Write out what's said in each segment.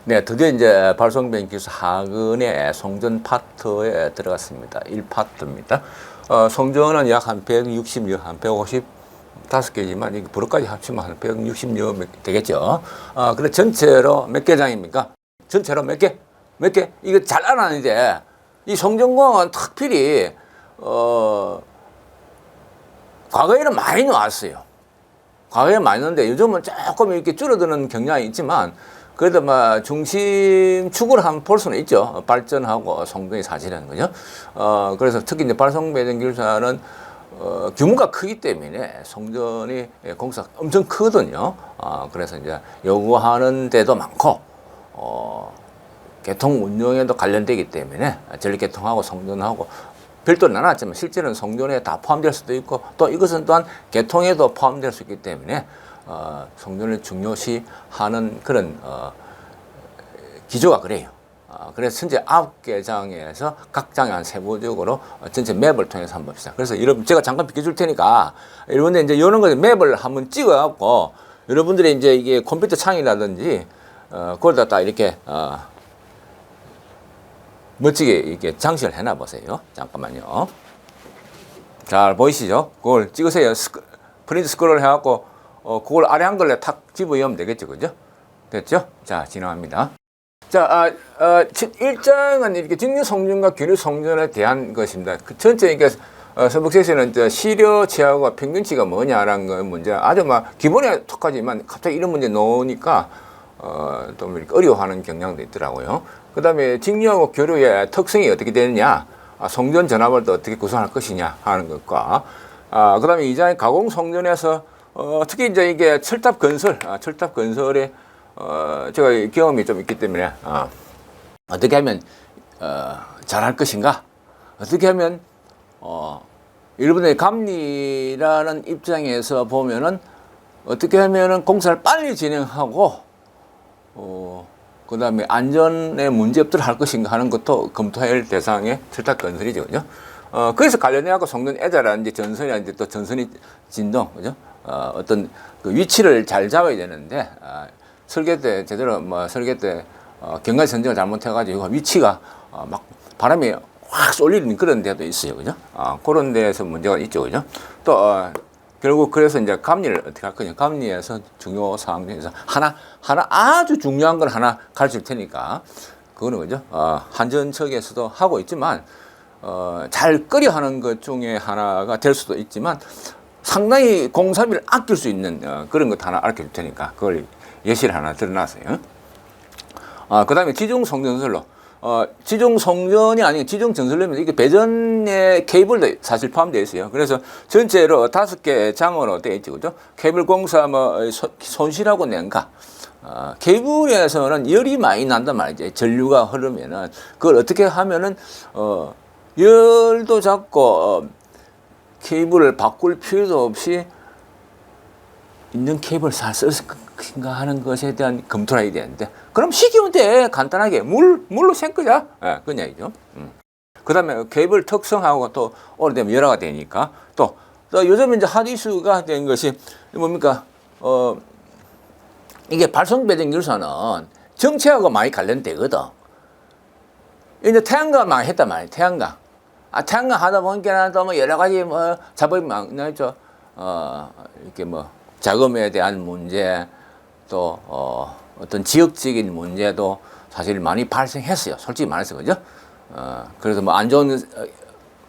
네, 드디어 이제 발송변 기술 하근의 송전 파트에 들어갔습니다. 1파트입니다. 송전은 약 한 160여, 한 155개지만, 이게 불어까지 합치면 한 160여 되겠죠. 그래, 전체로 몇 개 장입니까? 전체로 몇 개? 몇 개? 이거 잘 알아는데, 이 송전공은 특별히, 과거에는 많이 나왔어요. 과거에 많이 나왔는데, 요즘은 조금 이렇게 줄어드는 경향이 있지만, 그래도 뭐 중심축을 한번 볼 수는 있죠. 발전하고 성장이 사실은 거죠. 그래서 특히 이제 발송배전기술사는 규모가 크기 때문에 송전이 공사 엄청 크거든요. 그래서 이제 요구하는 데도 많고 개통 운영에도 관련되기 때문에 전력개통하고 송전하고 별도는 나눴지만 실제는 송전에 다 포함될 수도 있고 또 이것은 또한 개통에도 포함될 수 있기 때문에 송전을 중요시하는 그런 기조가 그래요. 그래서 현재 9개 장에서 각 장에 한 세부적으로 전체 맵을 통해서 한번 봅시다. 그래서 여러분 제가 잠깐 비켜줄 테니까 여러분들 이제 이런 거 맵을 한번 찍어갖고 여러분들이 이제 이게 컴퓨터 창이라든지 거기다 딱 이렇게 멋지게 이렇게 장식을 해놔 보세요. 잠깐만요. 잘 보이시죠? 그걸 찍으세요. 프린트 스크롤 해갖고 그걸 아래 한글에 탁 집어넣으면 되겠죠. 그죠? 됐죠? 자, 진행합니다. 자, 1장은 이렇게 직류 송전과 기류 송전에 대한 것입니다. 그 전체, 그러니까, 서북세에서는 시료 치하고 평균치가 뭐냐라는 거 문제 아주 막 기본에 톡하지만 갑자기 이런 문제 나오니까, 좀 이렇게 어려워하는 경향도 있더라고요. 그 다음에 직류하고 교류의 특성이 어떻게 되느냐, 송전 전압을 또 어떻게 구성할 것이냐 하는 것과, 그 다음에 2장의 가공 송전에서 특히 이제 이게 철탑 건설에 제가 경험이 좀 있기 때문에 어떻게 하면 잘할 것인가, 어떻게 하면 여러분의 감리라는 입장에서 보면은 어떻게 하면은 공사를 빨리 진행하고 그 다음에 안전에 문제 없도록 할 것인가 하는 것도 검토할 대상의 철탑 건설이죠, 그죠? 그래서 관련해갖고 송전 애자라든지 전선이라든지 또 전선이 진동, 그죠? 어떤 그 위치를 잘 잡아야 되는데, 설계 때 제대로 설계 때 경관 선정을 잘못해가지고 위치가 막 바람이 확 쏠리는 그런 데도 있어요, 그죠? 그런 데에서 문제가 있죠, 그죠? 또 결국 그래서 이제 감리를 어떻게 할 거냐? 감리에서 중요 사항 중에서 하나 아주 중요한 걸 하나 가르칠 테니까 그거는 그죠? 한전 측에서도 하고 있지만 잘 끓여 하는 것 중에 하나가 될 수도 있지만 상당히 공사비를 아낄 수 있는 그런 것 하나 알려줄 테니까 그걸 예시를 하나 드러놨어요. 그 다음에 지중 송전선로. 지중 송전이 아니고 지중 전선로면 이게 배전의 케이블도 사실 포함되어 있어요. 그래서 전체로 5개 장으로 되어 있죠, 그죠? 케이블 공사 손실하고 냉각. 케이블에서는 열이 많이 난단 말이죠. 전류가 흐르면은 그걸 어떻게 하면은 열도 잡고 케이블을 바꿀 필요도 없이 있는 케이블을 잘 쓸 것인가 하는 것에 대한 검토를 해야 되는데, 그럼 시기운데 간단하게 물로 헹구자. 그런 얘기죠. 그 다음에 케이블 특성하고 또 오래되면 열화가 되니까 또 요즘 이제 핫 이슈가 된 것이 뭡니까? 이게 발송배전기술사는 정체하고 많이 관련되거든. 이제 태양광 많이 했단 말이에요. 태양광 하다 보니까 또 뭐 여러 가지 작업이 많죠. 이렇게 자금에 대한 문제, 또 어떤 지역적인 문제도 사실 많이 발생했어요. 솔직히 말해서, 그죠? 그래서 안 좋은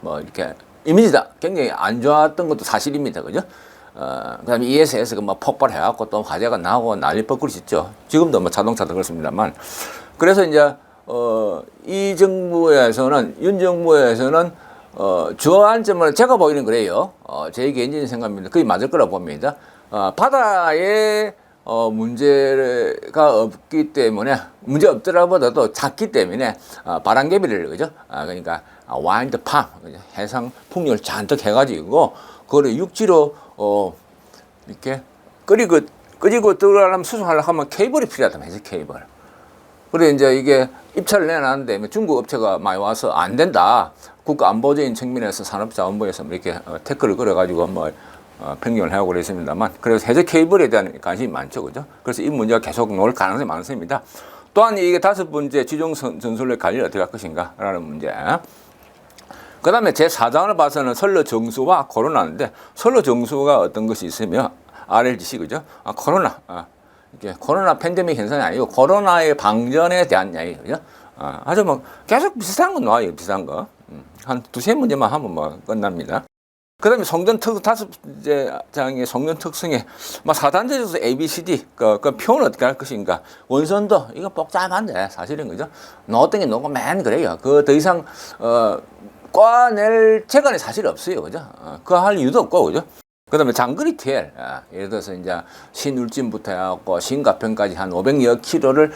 이렇게 이미지다 굉장히 안 좋았던 것도 사실입니다, 그죠? 그다음에 ESS가 폭발해갖고 또 화재가 나고 난리 뻘꿀이 있죠. 지금도 자동차도 그렇습니다만. 그래서 이제 이 정부에서는, 윤 정부에서는 주안점을 제가 보기는 그래요. 제 개인적인 생각입니다. 그게 맞을 거라고 봅니다. 바다에 문제가 없기 때문에, 문제 없더라보다도 작기 때문에 바람개비를, 그죠? 그러니까 와인드 팜, 해상 풍력을 잔뜩 해가지고 그거를 육지로 이렇게 끓이고 들어가려면 수송하려고 하면 케이블이 필요하다면 해서 케이블. 그래 이제 이게 입찰을 내놨는데 중국 업체가 많이 와서 안 된다. 국가안보적인 측면에서 산업자원부에서 이렇게 태클을 걸어가지고 변경을 하고 그랬습니다만, 그래서 해저 케이블에 대한 관심이 많죠, 그죠? 그래서 이 문제가 계속 나올 가능성이 많습니다. 또한 이게 다섯 번째 지정 전술의 관리를 어떻게 할 것인가라는 문제. 그 다음에 제4장을 봐서는 선로 정수와 코로나인데, 선로 정수가 어떤 것이 있으며, RLDC, 그죠? 코로나. 이게 코로나 팬데믹 현상이 아니고, 코로나의 방전에 대한 이야기, 그죠? 아주 뭐, 계속 비슷한 거 나와요, 비슷한 거. 한 두세 문제만 하면 뭐, 끝납니다. 그 다음에 성전 다섯 번째 장의 성전 특성에, 뭐, 4단계 조수 ABCD, 그 표현을 어떻게 할 것인가. 원선도, 이거 복잡한데, 사실은, 그죠? 어떤 게 너무 맨 그래요. 그 더 이상, 꽈낼 재간이 사실 없어요. 그죠? 그거 할 이유도 없고, 그죠? 그 다음에 장거리 TL. 예를 들어서 이제 신울진부터 해갖고 신가평까지 한 500여 킬로를,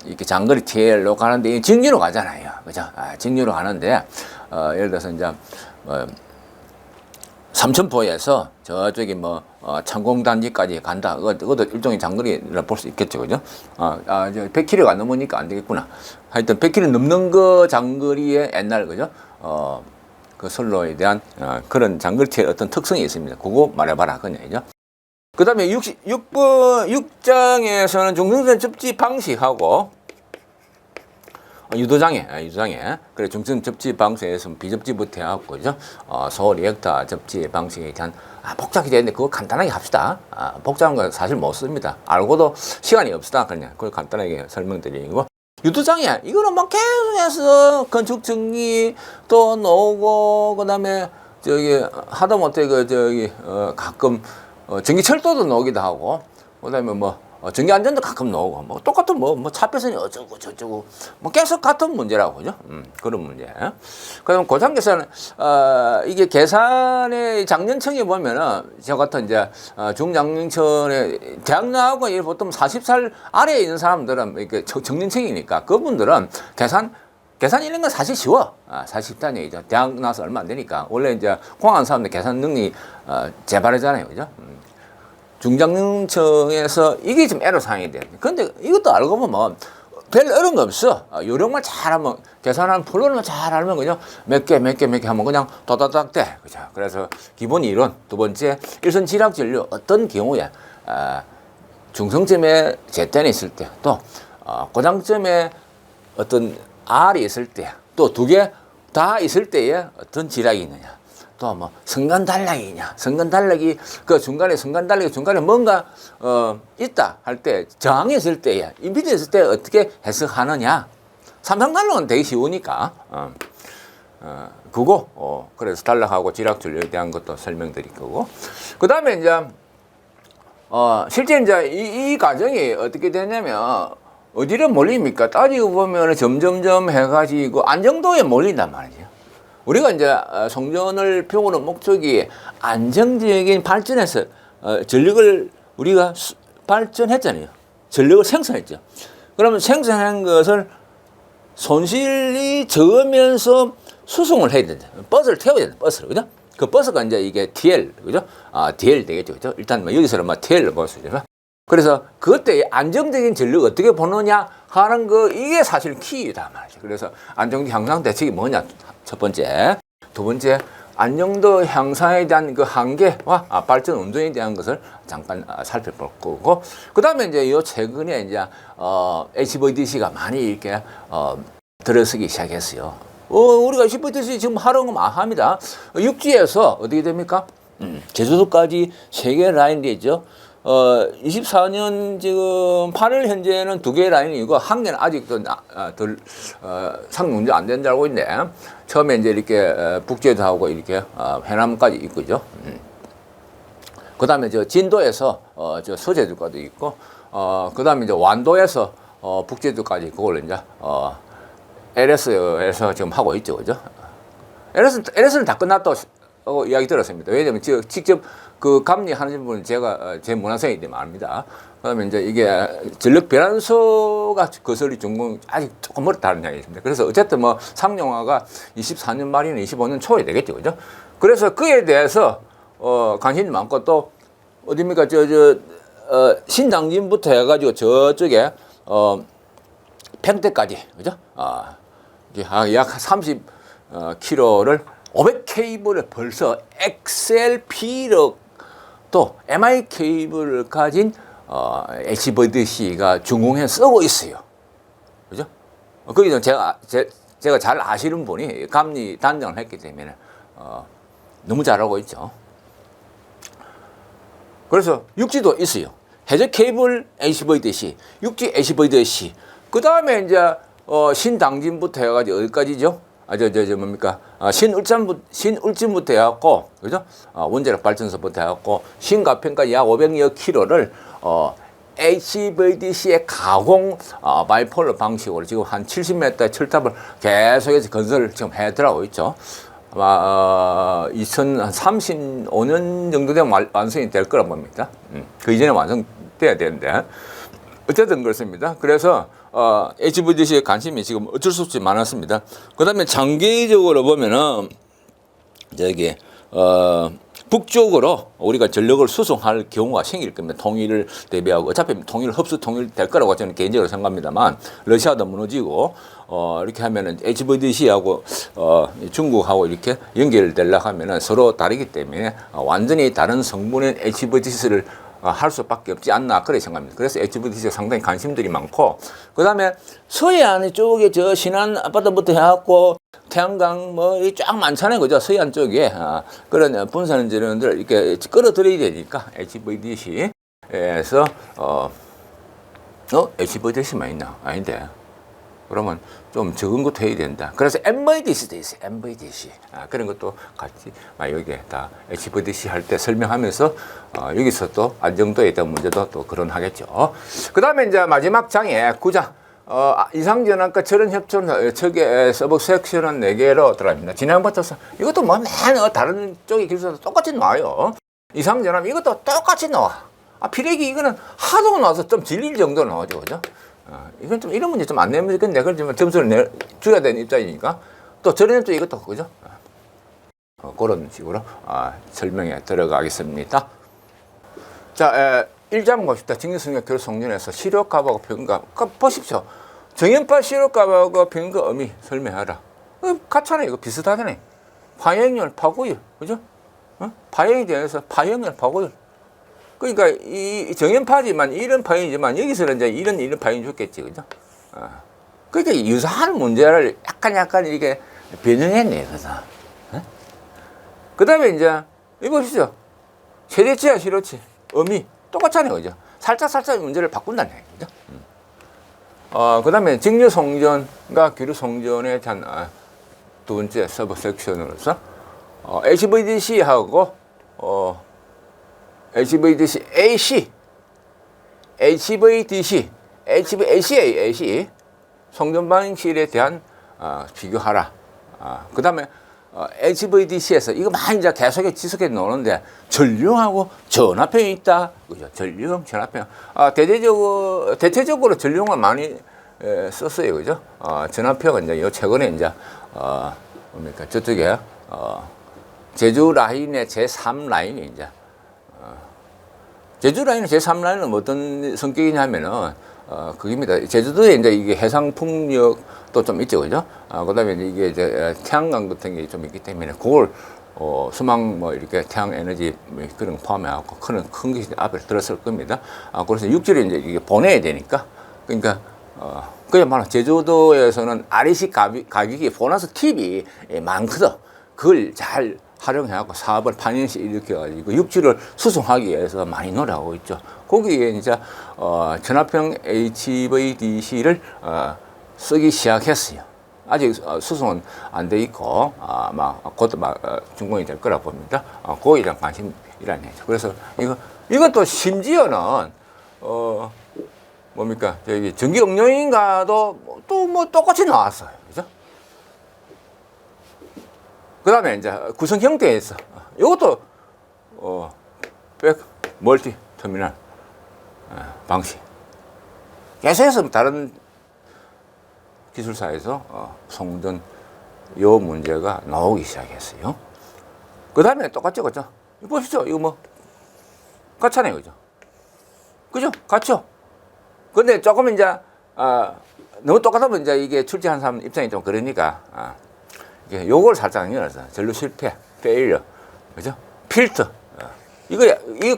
이렇게 장거리 TL로 가는데, 직류로 가잖아요. 그죠? 직류로 가는데, 예를 들어서 이제, 삼천포에서 저쪽이 뭐, 창공단지까지 간다. 그것도 일종의 장거리라 볼 수 있겠죠. 그죠? 100km가 넘으니까 안 되겠구나. 하여튼 100km 넘는 거 장거리에 옛날, 그죠? 그 선로에 대한 그런 장거리의 어떤 특성이 있습니다. 그거 말해봐라. 그런 얘기죠. 그 다음에 6장에서는 중성선 접지 방식하고, 유도장애. 그래, 중성 접지 방식에서 비접지부터 해갖고, 그죠? 소 리액터 접지 방식에 대한, 복잡하게 되는데, 그거 간단하게 합시다. 복잡한 거 사실 못 씁니다. 알고도 시간이 없다. 그냥, 그걸 간단하게 설명드리고. 유도장애, 이거는 막 계속해서 건축 정리 또 나오고, 그 다음에, 하다못해 가끔, 전기철도도 나오기도 하고, 그 다음에 뭐, 전기안전도 가끔 나오고, 뭐, 똑같은 차폐선이 어쩌고 저쩌고, 뭐, 계속 같은 문제라고, 그죠? 그런 문제. 그럼 고장 계산은, 이게 계산의 장년층에 보면은, 저 같은 이제, 중장년층에, 대학 나오고, 보통 40살 아래에 있는 사람들은, 이렇게 정년층이니까, 그분들은 계산 이런 건 사실 쉬워. 사실 쉽다는 얘기죠. 대학 나와서 얼마 안 되니까. 원래 이제, 공학하는 사람들 계산 능력이, 재발이잖아요. 그죠? 중장년층에서 이게 좀 애로사항이 돼요. 근데 이것도 알고 보면 별 어려운 거 없어. 요령만 잘하면, 계산하는 플로는 잘 알면 그냥 몇 개 하면 그냥 도다닥 돼. 그죠? 그래서 기본 이론. 두 번째, 일선 지락 진료 어떤 경우에, 중성점에 제ten이 있을 때, 또, 고장점에 어떤 R이 있을 때, 또 두 개 다 있을 때에 어떤 지락이 있느냐. 또 뭐 성간단락이냐, 성간단락이 그 중간에 뭔가 있다 할 때, 저항이 있을 때에, 임피던스 있을 때 어떻게 해석하느냐. 삼성단락은 되게 쉬우니까 그거 그래서 단락하고 지락 진료에 대한 것도 설명드릴 거고, 그 다음에 이제 실제 이제 이 과정이 어떻게 되냐면 어디를 몰립니까? 따지고 보면 점점점 해가지고 안정도에 몰린단 말이죠. 우리가 이제 성전을 펴오는 목적이 안정적인 발전에서 전력을 우리가 발전했잖아요. 전력을 생산했죠. 그러면 생산한 것을 손실이 적으면서 수송을 해야 된다. 버스를 태워야 된다. 버스를. 그죠? 그 버스가 이제 이게 TL, 그죠? DL 되겠죠. 그죠? 일단 뭐 여기서는 뭐 TL로 볼 수 있죠. 그래서 그때 안정적인 전력을 어떻게 보느냐 하는 거, 이게 사실 키이다 말이죠. 그래서 안정도 향상 대책이 뭐냐? 첫 번째. 두 번째, 안정도 향상에 대한 그 한계와 발전 운동에 대한 것을 잠깐 살펴볼 거고, 그 다음에 이제 요 최근에 이제 HVDC가 많이 이렇게 들어서기 시작했어요. 우리가 HVDC 지금 하려고 합니다. 육지에서 어떻게 됩니까? 제주도까지 3개 라인이 있죠. 24년 지금 8월 현재는 2개의 라인이고, 한 개는 아직도 상용 운전 안 된 줄 알고 있는데, 처음에 이제 이렇게 북제도 하고 이렇게 해남까지 있고죠. 그 다음에 저 진도에서 저 서제도까지 있고, 그 다음에 이제 완도에서 북제도까지 그걸 이제 LS에서 지금 하고 있죠. 그죠? LS는 다 끝났다고 이야기 들었습니다. 왜냐면 직접 그 감리하는 분은 제 문화생이기 때문에 압니다. 그 다음에 이제 이게 전력 변환소가 거슬리 준공 아직 조금 멀었다는 이야기입니다. 그래서 어쨌든 뭐 상용화가 24년 말이나 25년 초에 되겠죠. 그죠? 그래서 그에 대해서 관심이 많고, 또 어디입니까? 신당진부터 해가지고 저쪽에 평택까지, 그죠? 약 30km를 500 케이블을 벌써 XLP로 또 MI 케이블을 가진 HVDC가 중공해 쓰고 있어요. 거기는 제가 잘 아시는 분이 감리 단장을 했기 때문에 너무 잘 알고 있죠. 그래서 육지도 있어요. 해저 케이블 HVDC, 육지 HVDC. 그 다음에 이제 신당진부터 해가지고 어디까지죠? 뭡니까? 신울진부터 해갖고, 그죠? 원자력 발전소부터 해갖고, 신가평까지 약 500여 킬로를, HVDC의 가공, 바이폴러 방식으로 지금 한 70m의 철탑을 계속해서 건설을 지금 해 들어가고 있죠. 아마, 2035년 정도 되면 완성이 될 거라 봅니다. 그 이전에 완성돼야 되는데. 어쨌든 그렇습니다. 그래서 HVDC에 관심이 지금 어쩔 수 없이 많았습니다. 그 다음에 장기적으로 보면은 저기 북쪽으로 우리가 전력을 수송할 경우가 생길 겁니다. 통일을 대비하고 어차피 통일 통일될 거라고 저는 개인적으로 생각합니다만 러시아도 무너지고 이렇게 하면은 HVDC하고 중국하고 이렇게 연결되려고 하면은 서로 다르기 때문에 완전히 다른 성분의 HVDC를 할 수밖에 없지 않나 그렇게 생각합니다. 그래서 HVDC에 상당히 관심들이 많고 그 다음에 서해안 쪽에 저 신안 아파트부터 해갖고 태양광 뭐 쫙 많잖아요, 그죠? 서해안 쪽에 그런 분산전원들을 이렇게 끌어들여야 되니까 HVDC에서 HVDC만 있나? 아닌데. 그러면 좀 적은 것도 해야 된다. 그래서 MVDC도 있어요. MVDC. 그런 것도 같이 여기에 다 HVDC 할 때 설명하면서 여기서 또 안정도에 대한 문제도 또 거론하겠죠. 그 다음에 이제 마지막 장에 9장. 이상전환과 철원협조는 척의 서브 섹션은 4개로 들어갑니다. 지난번부터 이것도 뭐 맨 다른 쪽의 기술도 똑같이 나와요. 이상전환 이것도 똑같이 나와. 피레기 이거는 하도 나와서 좀 질릴 정도로 나오죠. 그죠? 이건 좀 이런 문제 좀 안 내면 되겠네. 그걸 좀 점수를 줘야 되는 입장이니까. 또 저런 또 이것도 그죠? 그런 식으로 설명에 들어가겠습니다. 자, 1장 봅시다. 직립성격 결속연에서 시력값하고 평가. 보십시오. 정연파 시력값하고 평가 의미 설명하라. 같잖아요. 이거 비슷하잖아요. 파형열, 파고율. 그죠? 파형에 대해서 파형열, 파고율. 그러니까 이 정연파지만 이런 파형이지만 여기서는 이제 이런 파형이 좋겠지. 그죠? 그러니까 유사한 문제를 약간 이렇게 변형했네. 그래서. 그 다음에 이제 이거 보시죠. 최대치와 시로치. 의미. 똑같잖아요. 그죠? 살짝 문제를 바꾼다는 얘기죠. 그 다음에 직류송전과 기류송전에 대한 두 번째 서브 섹션으로서 HVDC하고 HVDC AC, HVDC, AC 송전 방식에 대한 비교하라. 그 다음에 HVDC에서 이거 많이 이제 계속해 지속해 놓는데 전류하고 전압형이 있다. 그죠? 전류형, 전압형. 대체적으로 전류형을 많이 썼어요. 그죠? 전압형은 이제 요 최근에 이제 뭡니까? 저쪽에 제주 라인의 제3 라인이 이제 제주 라인의 제3 라인은 어떤 성격이냐면은 그겁니다. 제주도에 이제 이게 해상 풍력도 좀 있죠, 그죠? 그 다음에 이게 이제 태양광 같은 게 좀 있기 때문에 그걸 수망 뭐 이렇게 태양 에너지 뭐 그런 거 포함해갖고 큰 게 앞에 들었을 겁니다. 그래서 육지를 이제 이게 보내야 되니까 그러니까 그야말로 제주도에서는 REC 가격이 보너스 팁이 많거든. 그걸 잘 활용해갖고 사업을 파년시 일으켜가지고 육지를 수송하기 위해서 많이 노력하고 있죠. 거기에 이제 전압형 HVDC를 쓰기 시작했어요. 아직 수송은 안 돼 있고 아마 곧 준공이 될 거라 봅니다. 거기에 대한 관심이라는 얘기죠. 그래서 이것도 심지어는 뭡니까 저기 전기 응용인가도 또 뭐 똑같이 나왔어요. 그죠? 그 다음에 이제 구성 형태에서 이것도 백 멀티 터미널 방식 계속해서 다른 기술사에서 송전 요 문제가 나오기 시작했어요. 그 다음에 똑같죠, 그죠? 이거 보시죠, 이거 뭐 같잖아요, 그죠? 그죠? 같죠? 근데 조금 이제 너무 똑같으면 이제 이게 출제한 사람 입장이 좀 그러니까 요걸 살짝 열어서 전류 실패, 페일러, 그죠? 필터. 이거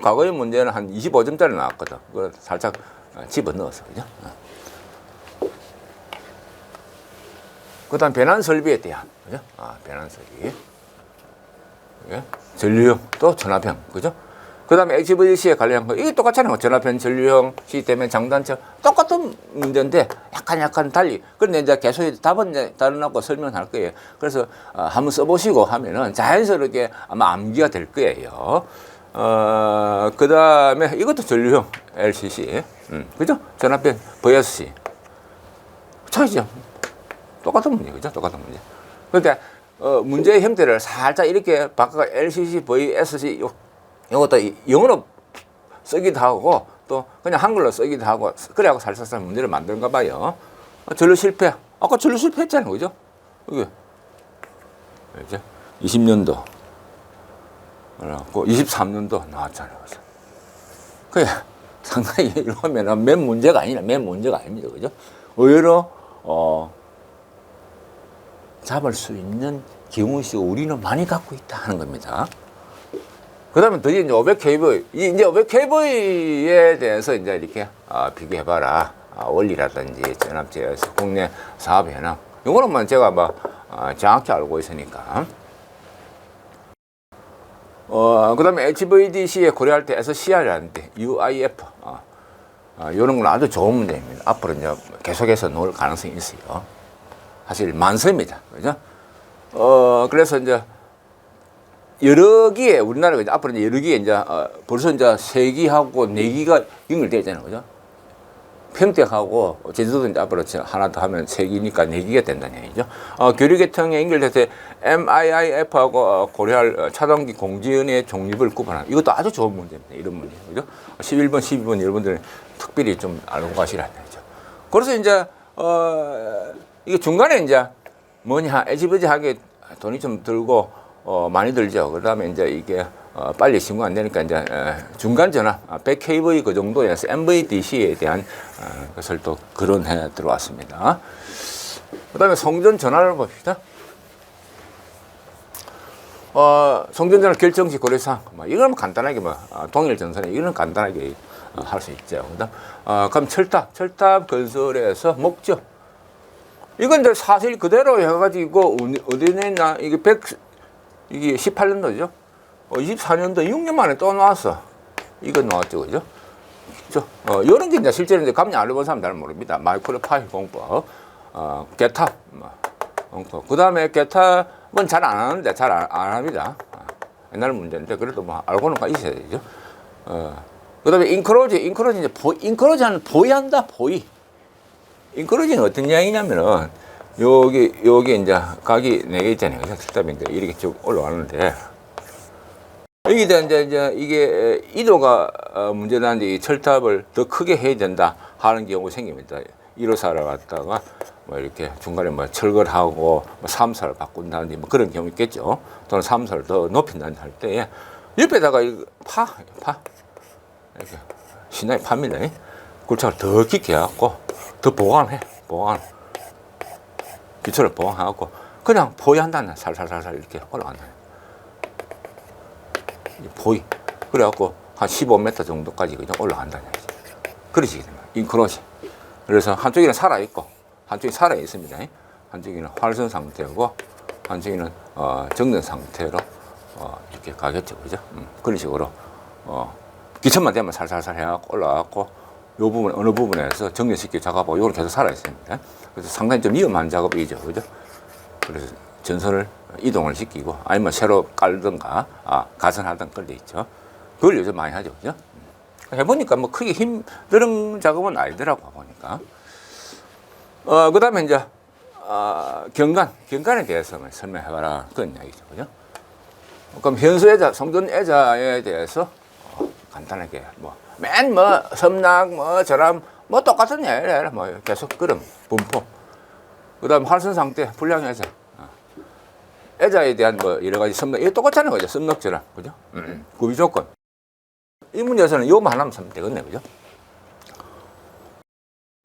과거의 문제는 한 25점짜리 나왔거든. 그걸 살짝 집어 넣어서, 그죠? 그다음 변환 설비에 대한, 그죠? 변환 설비. 예? 전류형 또 전압형, 그죠? 그다음에 HVDC에 관련한 거 이게 똑같잖아요. 전압형, 전류형, 시스템의 장단점 똑같은 문제인데 약간 달리. 그런데 이제 계속 답은 이제 다른하고 설명할 거예요. 그래서 한번 써보시고 하면은 자연스럽게 아마 암기가 될 거예요. 그다음에 이것도 전류형 LCC, 그죠? 전압형 VSC 차이죠. 똑같은 문제, 그죠? 똑같은 문제. 그러니까 문제의 형태를 살짝 이렇게 바꿔 LCC, VSC 이것도 영어로 쓰기도 하고 또 그냥 한글로 쓰기도 하고 그래갖고 살살살 문제를 만드는가 봐요. 전류 실패. 아까 전류 실패했잖아요, 그죠? 이게 이제 20년도 그래갖고 23년도 나왔잖아요, 그죠? 그게 상당히 이러면은 맨 문제가 아닙니다, 그죠? 의외로 잡을 수 있는 경우씩 우리는 많이 갖고 있다 하는 겁니다. 그 다음에 드디어 이제 500kV, 이제 500kV에 대해서 이제 이렇게 비교해봐라. 원리라든지 전압제에서 국내 사업 현황. 이거는 제가 정확히 알고 있으니까. 그 다음에 HVDC에 고려할 때 SCR이라는데 UIF. 이런 건 아주 좋은 문제입니다. 앞으로 이제 계속해서 놓을 가능성이 있어요. 사실 많습니다. 그죠? 그래서 이제 여러 기에 우리나라가 이제 앞으로 이제 여러 기에 이제 벌써 이제 3기하고 4기가 연결되어 있잖아요. 그죠? 평택하고 제주도도 이제 앞으로 하나 더 하면 3기니까 4기가 된다는 얘기죠. 교류계통에 연결돼서 MIIF하고 고려할 차단기 공지연의 종립을 구분하는 이것도 아주 좋은 문제입니다. 이런 문제. 그죠? 11번, 12번 여러분들은 특별히 좀 알고 가시라는 얘기죠. 그래서 이제 이게 중간에 이제 뭐냐, HVDC하게 돈이 좀 들고 많이 들죠. 그 다음에 이제 이게 빨리 신고 안 되니까 이제 중간 전압 100kV 그 정도에서 MVDC에 대한 것을 또 거론해 들어왔습니다. 그 다음에 송전 전환을 봅시다. 송전 전환 결정시 고려사항. 이건 간단하게 동일 전선에 이거는 간단하게 할 수 있죠. 그럼 철탑 건설에서 목적. 이건 이제 사실 그대로 해가지고 어디 냈나 이게 18년도죠. 24년도 6년 만에 또 나왔어. 이거 나왔죠, 그죠? 이런 게 이제 실제로 이제 감리 안 해본 사람 잘 모릅니다. 마이크로 파일 공법, 개탑 공법. 그 다음에 개탑은 잘 안 하는데 잘 안 합니다. 옛날 문제인데 그래도 알고는 있어야 되죠. 그 다음에 인크로지 이제 인크로지는 보이한다, 보이. 인크로지는 어떤 이야기냐면은 여기 이제 각이 4개 있잖아요. 그래서 철탑인데 이렇게 쭉 올라가는데 여기다 이제 이게 이도가 문제라는데 이 철탑을 더 크게 해야 된다 하는 경우가 생깁니다. 1호사를 갖다가 이렇게 중간에 철거하고 3호사를 바꾼다든지 그런 경우 있겠죠. 또는 3호사를 더 높인다든지 할 때 옆에다가 파 이렇게 신나게 팝니다. 굴착을 더 깊게 해갖고 더 보완 기초를 보완하고 그냥 포위한다는 살살살살 이렇게 올라간다. 포위. 그래갖고 한 15m 정도까지 그냥 올라간다는 얘기죠. 그러시게 됩니다. 인크로시. 그래서 한쪽에는 살아있고 한쪽이 살아있습니다. 한쪽에는 활선 상태고 한쪽에는 정전 상태로 이렇게 가겠죠. 그죠? 그런 식으로 기천만 되면 살살살 해갖고 올라가고 요 부분, 어느 부분에서 정렬시켜 작업하고 요걸 계속 살아있습니다. 그래서 상당히 좀 위험한 작업이죠. 그죠? 그래서 전선을 이동을 시키고 아니면 새로 깔든가, 가선하든 그런 데 있죠. 그걸 요즘 많이 하죠. 그죠? 해보니까 크게 힘든 작업은 아니더라고, 보니까. 그 다음에 이제, 경관에 대해서 설명해봐라. 그런 이야기죠. 그죠? 그럼 현수애자, 송전애자에 대해서 간단하게 섬락, 저람, 똑같은 얘기를 계속 그럼, 분포. 그 다음 활선 상태, 불량 애자. 애자에 대한 여러 가지 섬락, 이거 똑같잖아요. 그죠? 섬락, 저람. 그죠? 구비 조건. 이 문제에서는 요만 하나만 쓰면 되겠네. 그죠?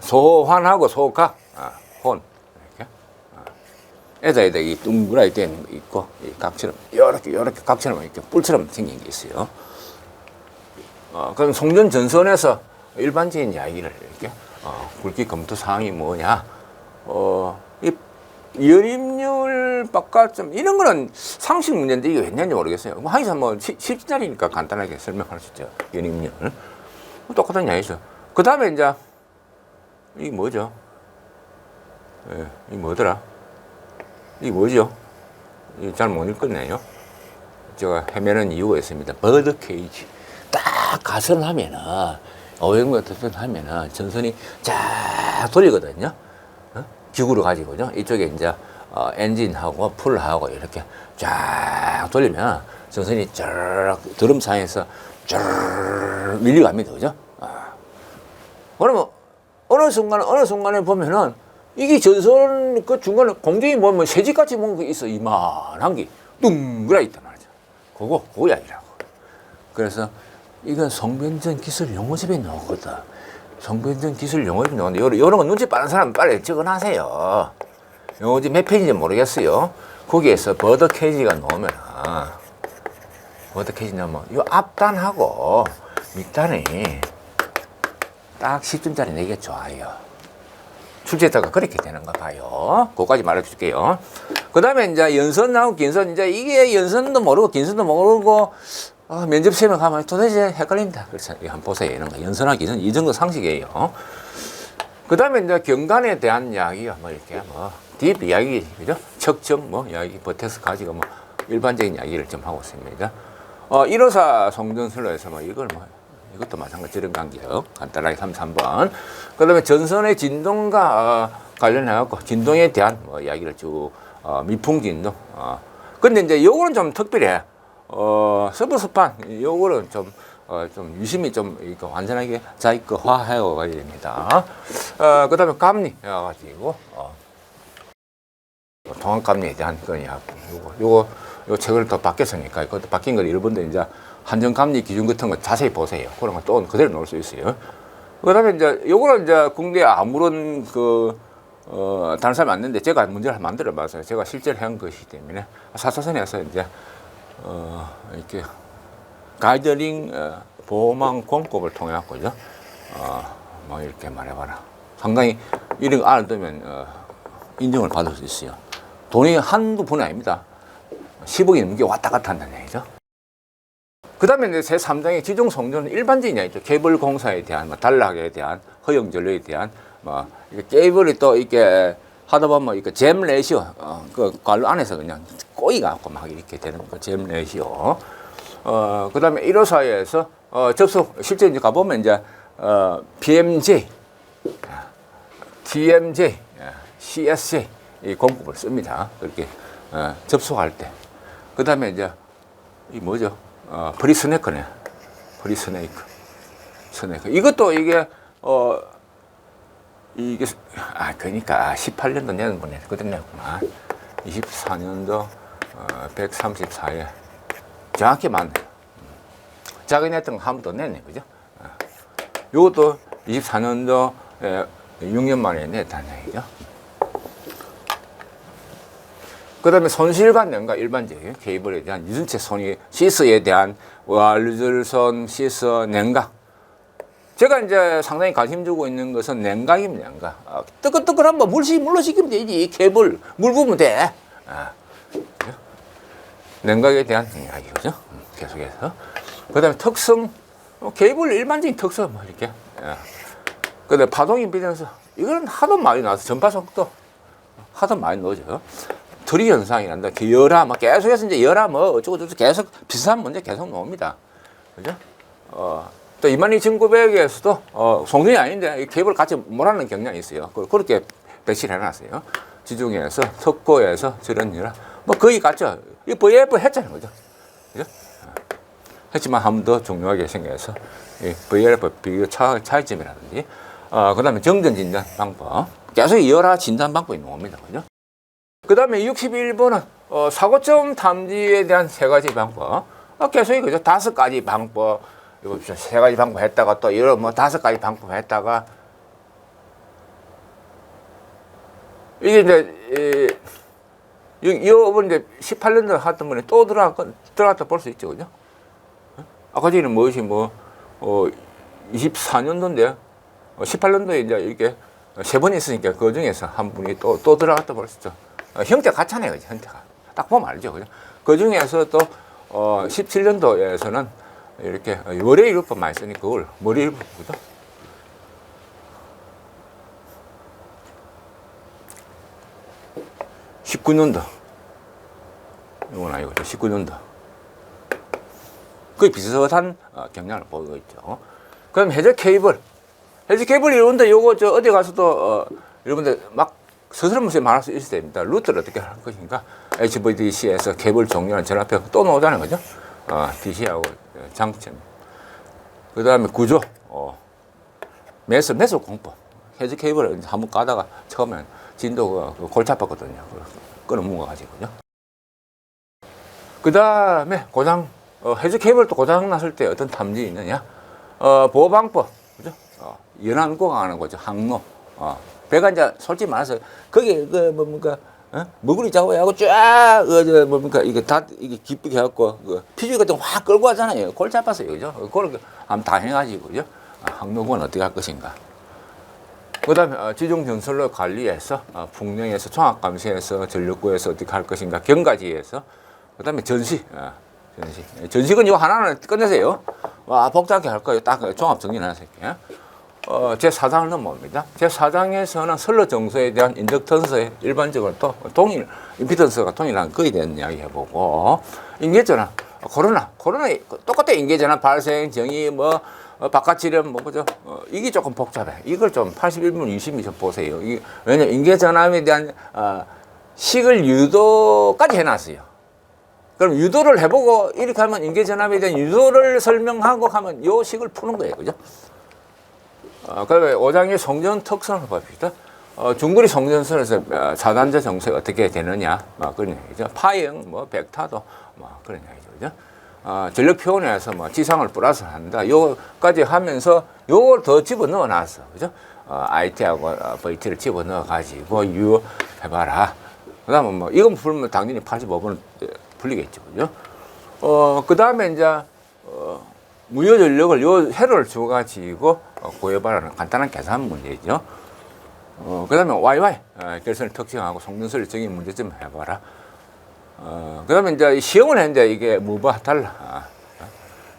소환하고 소각, 혼. 이렇게. 애자에 대해 이 둥그라이 된 거 있고, 이 각처럼, 요렇게 각처럼 이렇게 뿔처럼 생긴 게 있어요. 그럼 송전 전선에서 일반적인 이야기를 이렇게 굵기 검토 사항이 뭐냐? 연임률 바깥 좀 이런 거는 상식 문제인데 이게 왜냐는지 모르겠어요. 뭐 항상 뭐 10짜리니까 간단하게 설명할 수 있죠. 연임률 똑같은 이야기죠. 그 다음에 이제 이게 뭐죠? 예, 이게 뭐더라? 이게 뭐죠? 이게 잘 못 읽겠네요. 제가 헤매는 이유가 있습니다. 버드 케이지. 딱 가선하면은 오염 같은 하면은 전선이 쫙 돌리거든요. 어? 기구를 가지고죠. 이쪽에 이제 엔진하고 풀하고 이렇게 쫙 돌리면 전선이 쫙 드럼 사이에서 쫙 밀려갑니다. 그죠? 그러면 어느 순간에 보면은 이게 전선 그 중간에 공중에 보면 새집같이 뭔가 있어. 이만한 게 둥그라 있단 말이죠. 그거 이야기라고. 그래서 이건 송변전 기술 용어집에 나오거든. 송변전 기술 용어집에 나오는데 이런 거 눈치 빠른 사람 빨리 적어놔세요. 용어집 몇 페이지인지 모르겠어요. 거기에서 버드 케이지가 나오면 버드 케이지 나오면 이 앞단하고 밑단이 딱 10점짜리 내게 좋아요. 출제자가 그렇게 되는가 봐요. 그거까지 말해줄게요. 그 다음에 이제 연선 나오고 긴선, 이제 이게 연선도 모르고 긴선도 모르고 면접 시험에 가면 도대체 헷갈립니다. 그래서 이거 한번 보세요. 이런 거. 연선하고 긴선 이 정도 상식이에요. 그 다음에 이제 경관에 대한 이야기가 뭐 이렇게 딥 이야기, 그죠? 척정 뭐 이야기, 버텍스 가지고 뭐 일반적인 이야기를 좀 하고 있습니다. 154 송전선로에서 뭐 이것도 마찬가지 저런 간격 간단하게 33번. 그 다음에 전선의 진동과 관련해갖고 진동에 대한 뭐 이야기를 쭉 미풍 진동. 근데 이제 요거는 좀 특별해. 서브스판 요거는 좀 유심히 좀 이거 완전하게 자기화해 가야 됩니다. 그 다음에 감리 해가지고 통합감리에 대한 거냐. 요거 책을 더 바뀌었으니까 그것도 바뀐 걸 여러분들 이제 한정감리 기준 같은 거 자세히 보세요. 그런 거 또 그대로 넣을 수 있어요. 그 다음에 이제 요거는 이제 국내에 아무런 다른 사람이 안 했는데 제가 문제를 만들어 봤어요. 제가 실제로 한 것이기 때문에 사사선에서 이제 이렇게 가이드링 보호망 공법을 통해 갖고죠. 뭐 이렇게 말해봐라. 상당히 이런 거 알아두면 인정을 받을 수 있어요. 돈이 한두 푼이 아닙니다. 10억이 넘게 왔다 갔다 한다는 얘기죠. 그 다음에 이제 제3장의 지종 성전은 일반적인 이야기죠. 케이블 공사에 대한, 단락에 대한, 허용 전류에 대한, 케이블이 또 이렇게 하다 보면 이렇게 잼 레시오, 그 관로 안에서 그냥 꼬이갖고 막 이렇게 되는 거, 잼 레시오. 그 다음에 1호사에서 접속, 실제 이제 가보면 이제, PMJ, TMJ, CSJ, 이 공법을 씁니다. 그렇게, 접속할 때. 그 다음에 이제, 이 뭐죠? 프리스네이크네. 프리스네이크. 스네이크. 이것도 이게, 그러니까 18년도 내는 거네. 그때 냈구나. 24년도 134에. 정확히 맞네. 자기 냈던 거 한 번 더 냈네. 그죠? 요것도 24년도 6년 만에 냈다는 얘기죠. 그 다음에 손실관 냉각 일반적인 케이블에 대한 유전체 손이 시스에 대한 완류절선 시스 냉각. 제가 이제 상당히 관심 두고 있는 것은 냉각입니다. 냉각. 뜨끈뜨끈한 뭐 물로 식히면 되지. 케이블 물 부으면 돼. 냉각에 대한 이야기죠. 계속해서. 그 다음에 특성, 케이블 일반적인 특성 뭐 이렇게. 그 다음에 파동이 비례해서 이거는 하도 많이 나와서 전파 속도 하도 많이 넣어줘요. 트리 현상이 난다. 열화, 계속해서 이제 열화 어쩌고저쩌고 계속 비슷한 문제 계속 나옵니다. 그죠? 또 22,900에서도 송전이 아닌데 케이블 같이 몰아넣는 경향이 있어요. 그렇게 배치를 해놨어요. 지중해에서, 석고에서 저런 열화. 거의 같죠. 이 VF 했잖아요. 그죠? 그죠? 했지만 한 번 더 중요하게 생겨서 이 VF 비교 차이점이라든지, 그 다음에 정전 진단 방법. 계속 열화 진단 방법이 나옵니다. 그죠? 그 다음에 61번은 사고점 탐지에 대한 3가지 방법. 계속 그죠? 5가지 방법. 이거 3가지 방법 했다가 또 이런 5가지 방법 했다가 이게 이제 이번 이제 18년도 했던 분이 또 들어갔다 볼 수 있죠. 그죠? 아까 전에는 무엇이 24년도인데 18년도에 이제 이렇게 3번 있으니까 그 중에서 한 분이 또 들어갔다 볼 수 있죠. 형태 같잖아요, 그죠? 형태가 딱 보면 알죠, 그죠? 그 중에서 또 17년도에서는 이렇게 월요일법 많이 쓰니까 그걸 월요일법, 그죠? 19년도 이건 아니고 19년도 거의 비슷한 경향을 보이고 있죠. 그럼 해저 케이블 여러분들 요거 저 어디 가서도 여러분들 막 스스럼없이 말할 수 있어야 됩니다. 루트를 어떻게 할 것인가? HVDC에서 케이블 종류는 전화표 또 나오잖아요, 그죠? DC하고 장점. 그 다음에 구조, 매설 공법. 해저 케이블을 한번 까다가 처음엔 진도가 골치 아팠거든요. 끊어 묶어가지고요. 그 다음에 고장, 해저 케이블 또 고장 났을 때 어떤 탐지 있느냐? 보호 방법, 그죠? 연안 구간하는 거죠. 항로. 배가 이제 솔직히 말해서 거기 뭡니까? 머구리 작업하고 쫙 뭡니까? 이게 다 이게 기쁘게 해갖고 피줄 같은 거 확 끌고 가잖아요. 골치 아팠어요, 그죠? 그걸 한번 다 해가지고, 그죠? 항로구간 어떻게 할 것인가? 그 다음에 지중 전설로 관리해서 풍령에서 종합감시에서 전력구에서 어떻게 할 것인가? 경가지에서 그 다음에 전식은 이거 하나는 끝내세요. 와, 복잡하게 할 거예요. 딱 종합 정리를 하세요. 제4장을 넘어옵니다. 제4장에서는 선로 정서에 대한 인덕턴스에 일반적으로 또 임피던스가 동일한 거에 대한 이야기 해보고, 인계전환, 코로나 똑같아. 인계전환 발생, 정의, 바깥지렴, 그죠? 이게 조금 복잡해. 이걸 좀 81분 20미 좀 보세요. 왜냐면 인계전환에 대한 식을 유도까지 해놨어요. 그럼 유도를 해보고 이렇게 하면 인계전압에 대한 유도를 설명하고 하면 요 식을 푸는 거예요, 그죠? 그다음에 5장의 송전 특성을 봅시다. 중거리 송전선에서 4단자 정세가 어떻게 되느냐, 그런 얘기죠. 파형, 백타도, 그런 얘기죠, 그죠? 전력 표현에서 지상을 플러스 한다. 요까지 하면서 요걸 더 집어 넣어 놨어, 그죠? IT하고 VT를 집어 넣어 가지고 유해봐라. 그다음에 이건 풀면 당연히 85번은 풀리겠죠, 그죠? 그 다음에 이제 무효 전력을 요 회로를 줘가지고 구해봐라는 간단한 계산 문제죠. 그 다음에 YY 결선을 특징하고 송전설의 적인 문제점 해봐라. 그 다음에 이제 시험을 했는데 이게 뭐가 달라.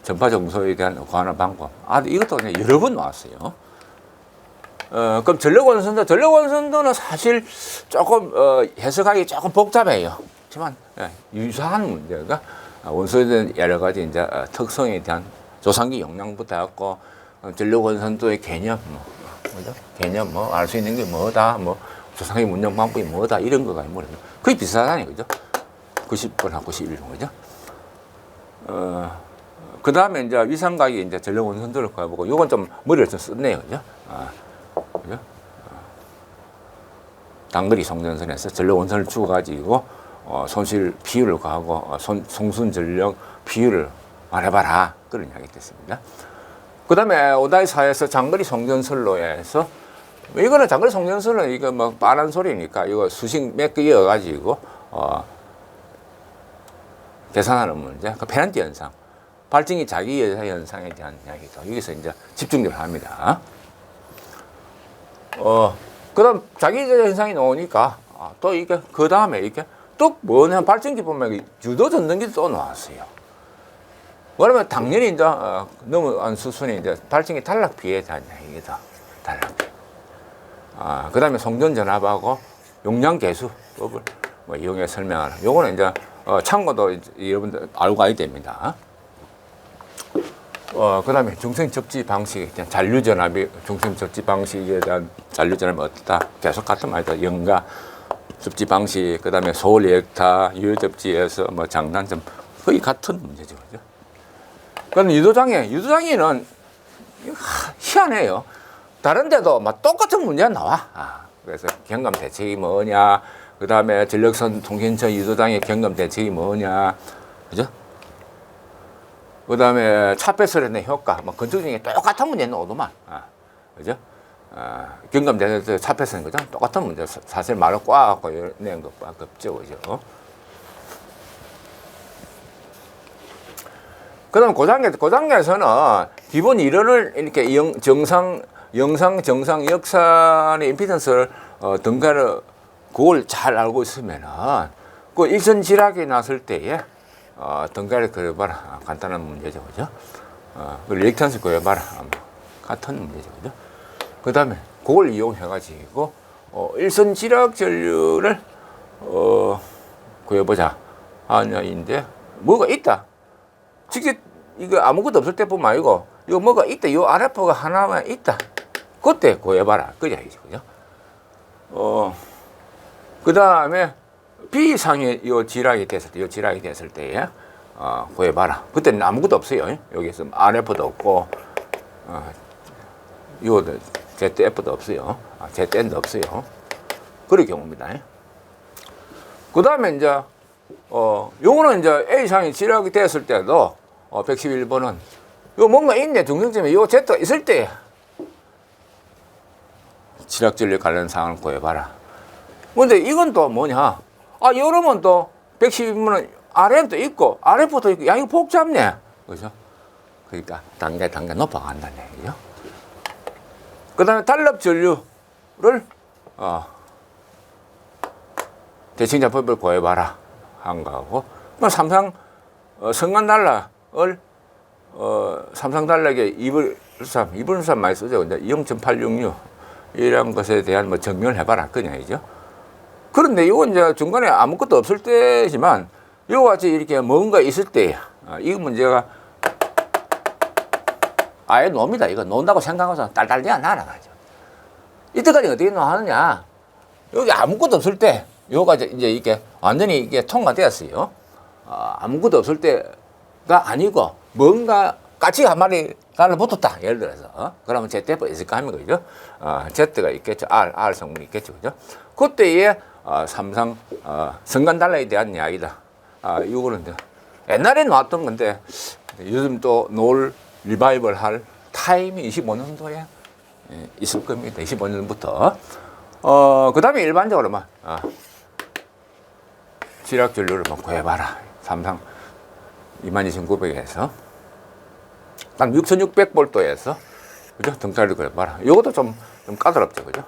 전파 정소에 대한 관한 방법. 이것도 그냥 여러 번 나왔어요. 그럼 전력원선도는 사실 조금 해석하기 조금 복잡해요. 하지만 유사한 문제가 원소에 대한 여러 가지 이제 특성에 대한 조상기 용량부터 해갖고 전력원선도의 개념, 뭐죠? 개념, 알 수 있는 게 뭐다, 조상기 운영 방법이 뭐다, 이런 거가 거의 비슷하다니, 그죠? 90번하고 91번, 그죠? 그 다음에 이제 위상각이 이제 전력원선도를 가보고, 요건 좀 머리를 좀 썼네요, 그죠? 그죠? 단거리 송전선에서 전력원선을 주어가지고, 손실 비율을 가하고, 송순 전력 비율을 말해봐라. 그런 이야기 됐습니다. 그 다음에 5-4에서 장거리 송전선로에서, 이거는 장거리 송전선은 이거 빠른 소리니까 이거 수식 몇 개 이어가지고, 계산하는 문제, 그 페넌티 현상, 발증이 자기 여자 현상에 대한 이야기도 여기서 이제 집중적으로 합니다. 그 다음 자기 여자 현상이 나오니까, 또 이게, 그 다음에 이렇게, 또 뭐냐, 발증기 보면 유도 전등기도 또 나왔어요. 그러면 당연히 이제 넘어간 수순이 이제 발증기 탈락 비에 대한 얘기다. 탈락 비. 그 다음에 송전 전압하고 용량 계수법을 이용해 설명하는. 요거는 이제 참고도 여러분들 알고 가야 됩니다. 그 다음에 중성 접지 방식에 대한 잔류 전압이 중성 접지 방식에 대한 잔류 전압이 어떻다. 계속 같은 말이다. 연가 접지 방식, 그 다음에 소울 리액터, 유효 접지에서 장단점 거의 같은 문제죠, 그죠? 그럼 유도장애는 희한해요. 다른 데도 똑같은 문제가 나와. 그래서 경감 대책이 뭐냐, 그 다음에 전력선 통신처 유도장애 경감 대책이 뭐냐, 그죠? 그 다음에 차 배설의 효과, 건축 중에 똑같은 문제는 오도만, 그죠? 경감 대책 차 배설은 그죠? 똑같은 문제. 사실 말을 꽉갖고 낸 것밖에 없죠, 그죠? 그 다음 고장계에서는 기본 이론을 이렇게 영상, 정상, 역산의 임피던스를 등가를 그걸 잘 알고 있으면은 그 일선 지락이 났을 때에 등가를 그려봐라. 간단한 문제죠, 그죠? 그 리액턴스 그려봐라. 같은 문제죠, 그죠? 그 다음에 그걸 이용해가지고 일선 지락 전류를 구해보자 하냐인데 뭐가 있다. 직접 이거 아무것도 없을 때 보면 아니고 이거 뭐가 있다. 이 RF가 하나만 있다. 그때 구해봐라. 그 얘기죠, 그죠? 그 다음에 B상의 요 지락이 됐을 때에 구해봐라. 그때는 아무것도 없어요. 여기서 RF도 없고 요 ZF도 없어요. ZN도 없어요. 그런 경우입니다. 그 다음에 이제 요거는 이제 A상이 지락이 됐을 때도 111번은 요 뭔가 있네. 중성점에 요 Z가 있을 때 지락 전류 관련 사항을 구해봐라. 근데 이건 또 뭐냐? 여러분 또 112번은 RM도 있고 RF도 있고, 야, 이거 복잡네. 그죠? 그러니까 단계 높아간다는 얘기죠. 그 다음에 단랍 전류를 대칭자법을 구해봐라 한 거하고, 삼상 성간단락을 삼상단락에 2분의 3 많이 쓰죠. 이제 0.866 이런 것에 대한 뭐 정렬을 해봐라 그 얘기죠. 그런데 이건 이제 중간에 아무것도 없을 때지만 이와 같이 이렇게 뭔가 있을 때 이 문제가 아예 놉니다. 이거 논다고 생각하면서 딸딸대가 날아가죠. 이때까지 어떻게 하느냐? 여기 아무것도 없을 때 요가 이제 이게 완전히 이게 통과되었어요. 아무것도 없을 때가 아니고 뭔가 까치가 한 마리 달라붙었다. 예를 들어서 그러면 ZF가 있을까 하면 그죠? Z가 있겠죠. R 성분이 있겠죠, 그죠? 그때에 삼상 성간단락에 대한 이야기다. 이거는 옛날에 나왔던 건데 요즘 또 노을 리바이벌 할 타임이 25년도에 있을 겁니다. 25년부터. 그 다음에 일반적으로 지락 전류를 구해봐라. 삼상 22,900에서 딱 6,600볼트에서 그죠? 등가를 그려봐라. 이것도 좀 까다롭죠, 그죠?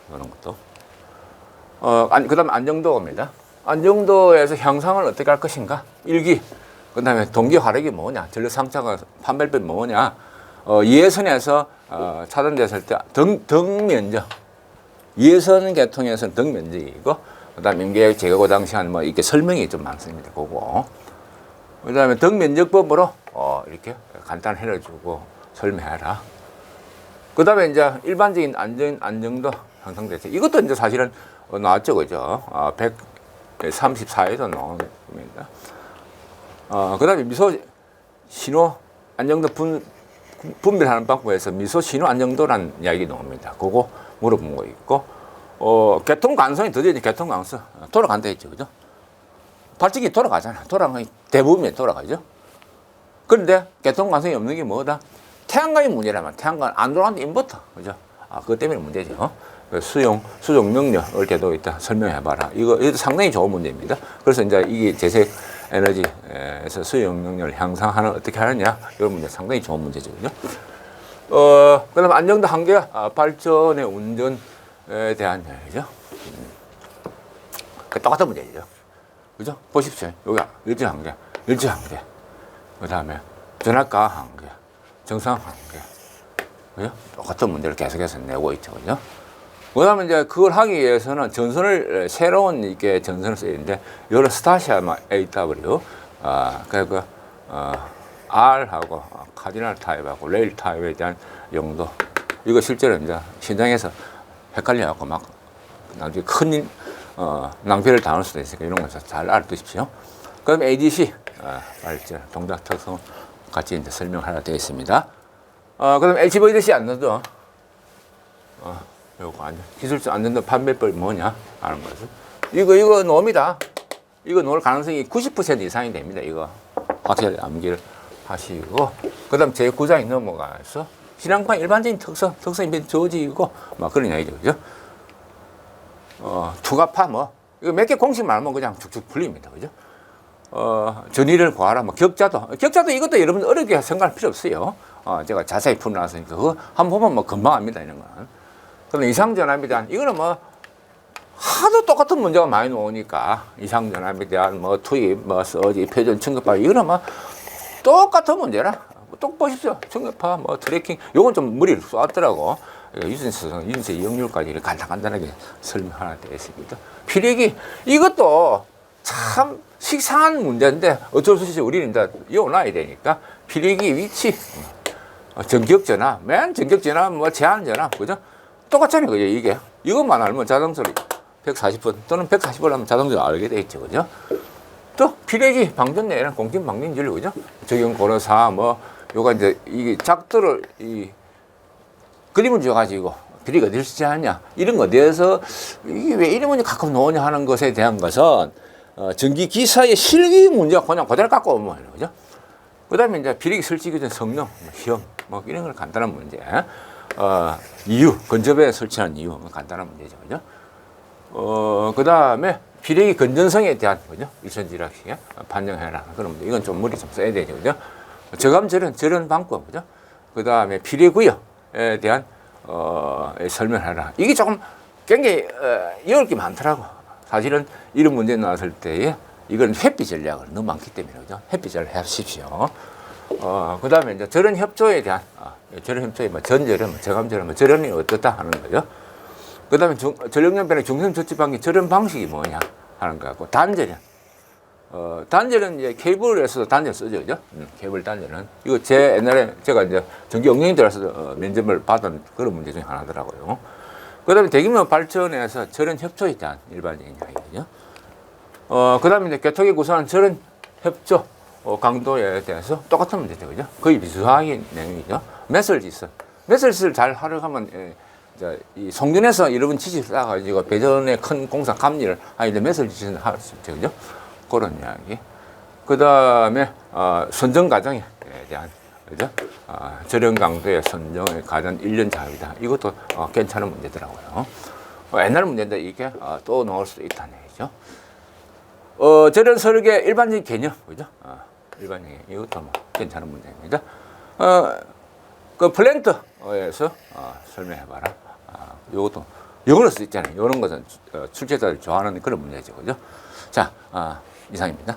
이런 것도. 그 다음에 안정도입니다. 안정도에서 향상을 어떻게 할 것인가? 일기. 그 다음에 동기 화력이 뭐냐? 전류 상차가 판별법이 뭐냐? 예선에서 차단됐을 때 등 면적. 예선 계통에서는 등 면적이고, 그 다음에 임계약 제거 당시한 이렇게 설명이 좀 많습니다. 그거. 그 다음에 등 면적법으로 이렇게 간단히 해주고 설명해라. 그 다음에 이제 일반적인 안정도 향상대책. 이것도 이제 사실은 나왔죠, 그죠? 134에서 나온 겁니다. 그 다음에 미소 신호 안정도 분별하는 방법에서 미소 신호 안정도라는 이야기 나옵니다. 그거 물어본 거 있고, 개통 가능성이 더디지. 개통 가능성. 돌아간다 했죠, 그죠? 발전기 돌아가잖아. 대부분이 돌아가죠. 그런데 개통 가능성이 없는 게 뭐다? 태양광이 문제라면 태양광 안 돌아가는 인버터, 그죠? 그것 때문에 문제죠. 수용 명령을 때도 있다. 설명해봐라. 이거 상당히 좋은 문제입니다. 그래서 이제 이게 재생 에너지에서 수용 명령을 향상하는 어떻게 하느냐, 이런 문제 상당히 좋은 문제죠, 그죠? 그다음 안정도 한계, 발전의 운전에 대한 얘기죠. 똑같은 문제죠, 그죠? 보십시오. 여기 일정 한계. 그다음에 전압가 한계, 정상 한계, 그죠? 똑같은 문제를 계속해서 내고 있죠, 그죠? 그다음에 이제 그걸 하기 위해서는 전선을 새로운 이게 전선을 써야 되는데, 여러 스타시아 AW, 그러니까 R하고 카디널 타입하고 레일 타입에 대한 용도, 이거 실제로 이제 시장에서 헷갈려갖고 막 나중에 큰 낭비를 당할 수도 있으니까 이런 거 잘 알아두십시오. 그다음에 ADC 발전 동작 특성 같이 이제 설명하라 되어 있습니다. 그다음에 HVDC 안전도 요거 기술적 안전도 판별법이 뭐냐 하는 것을, 이거 놈이다. 이거 놓을 가능성이 90% 이상이 됩니다. 이거 확실히 암기를 하시고, 그다음 제9장이 넘어가서 신앙판 일반적인 특성이 저지고 막 그런 이야기죠, 그죠? 투과파 이거 몇 개 공식 말하면 그냥 쭉쭉 풀립니다, 그죠? 전위를 구하라, 격자도 이것도 여러분 어렵게 생각할 필요 없어요. 제가 자세히 풀어놨으니까 그거 한번 보면 금방 압니다, 이런 거는. 그럼 이상전압에 대한, 이거는 하도 똑같은 문제가 많이 나오니까 이상전압에 대한 뭐 투입, 뭐 서지, 표준 충격파 이거는 뭐 똑같은 문제라. 똑 보십시오. 충격파, 뭐 트래킹, 요건 좀 무리를 쏘았더라고. 유전세 이용률까지 이렇게 간단하게 설명 하나 되어 있습니다. 피력이 이것도 참 식상한 문제인데 어쩔 수 없이 우리는 이제 이어놔야 되니까 피력이 위치, 전격전압, 맨 전격전압, 뭐 제한전압, 그죠? 똑같잖아요, 그죠? 이게 이것만 알면 자동소리 140번 또는 140번 하면 자동적으로 알게 돼 있죠, 그죠? 또 피력이 방전내에는 공긴 방진진료, 그죠? 적용 고려사 뭐 요가 이제 이게 작도를 이 그림을 줘가지고 비리가 어디를 쓰지 않냐 이런 거에 대해서 이게 왜 이런 문제 가끔 나오냐 하는 것에 대한 것은 전기 기사의 실기 문제가 그냥 그대로 갖고 오면 거죠. 그다음에 이제 비리기 설치기 전 성능, 시험 뭐 이런 걸 간단한 문제, 이유 건접에 설치한 이유 간단한 문제죠, 그죠? 그다음에 비리기 건전성에 대한 거죠. 일선지락시에 판정해라 그런 문제. 이건 좀 무리 좀 써야 되죠, 그죠? 저감 저런 방법, 그죠? 그다음에 비례구역에 대한 설명하라. 이게 조금 굉장히 어려울 게 많더라고. 사실은 이런 문제 나왔을 때에 이건 회피 전략을 너무 많기 때문에, 그죠? 회피 전략 하십시오. 그다음에 이제 저런 협조에 대한 저런 협조에 뭐 전저런, 뭐 저감저런, 뭐 저런이 어떻다 하는 거죠. 그다음에 전력연변의 중심 조치 방식 저런 방식이 뭐냐 하는 거 같고 단절연. 단절은 이제 케이블에서도 단절 쓰죠, 그죠? 케이블 단절은. 이거 제 옛날에 제가 이제 전기 응용이 들어서 면접을 받은 그런 문제 중에 하나더라고요. 그 다음에 대규모 발전에서 저런 협조에 대한 일반적인 이야기죠. 그 다음에 이제 개통이 구성하는 저런 협조 강도에 대해서 똑같은 문제죠, 그죠? 거의 비슷한 내용이죠. 메설짓을 잘 활용하면 이제 이 송전에서 여러분 지식을 쌓아가지고 배전의 큰 공사 감리를 이제 메설짓을 할 수 있죠, 그죠? 그런 이야기. 그 다음에 선정 과정에 대한, 그죠? 저렴 강도의 선정의 과정 1년 자유이다. 이것도 괜찮은 문제더라고요. 옛날 문제인데 이게 또 나올 수도 있다는 얘기죠. 저런 설계 일반적인 개념, 그죠? 일반적인 이것도 뭐 괜찮은 문제입니다. 그 플랜트에서 설명해봐라. 이것도 영어로 쓸 수 있잖아요. 이런 것은 출제자들 좋아하는 그런 문제죠, 그죠? 자, 이상입니다.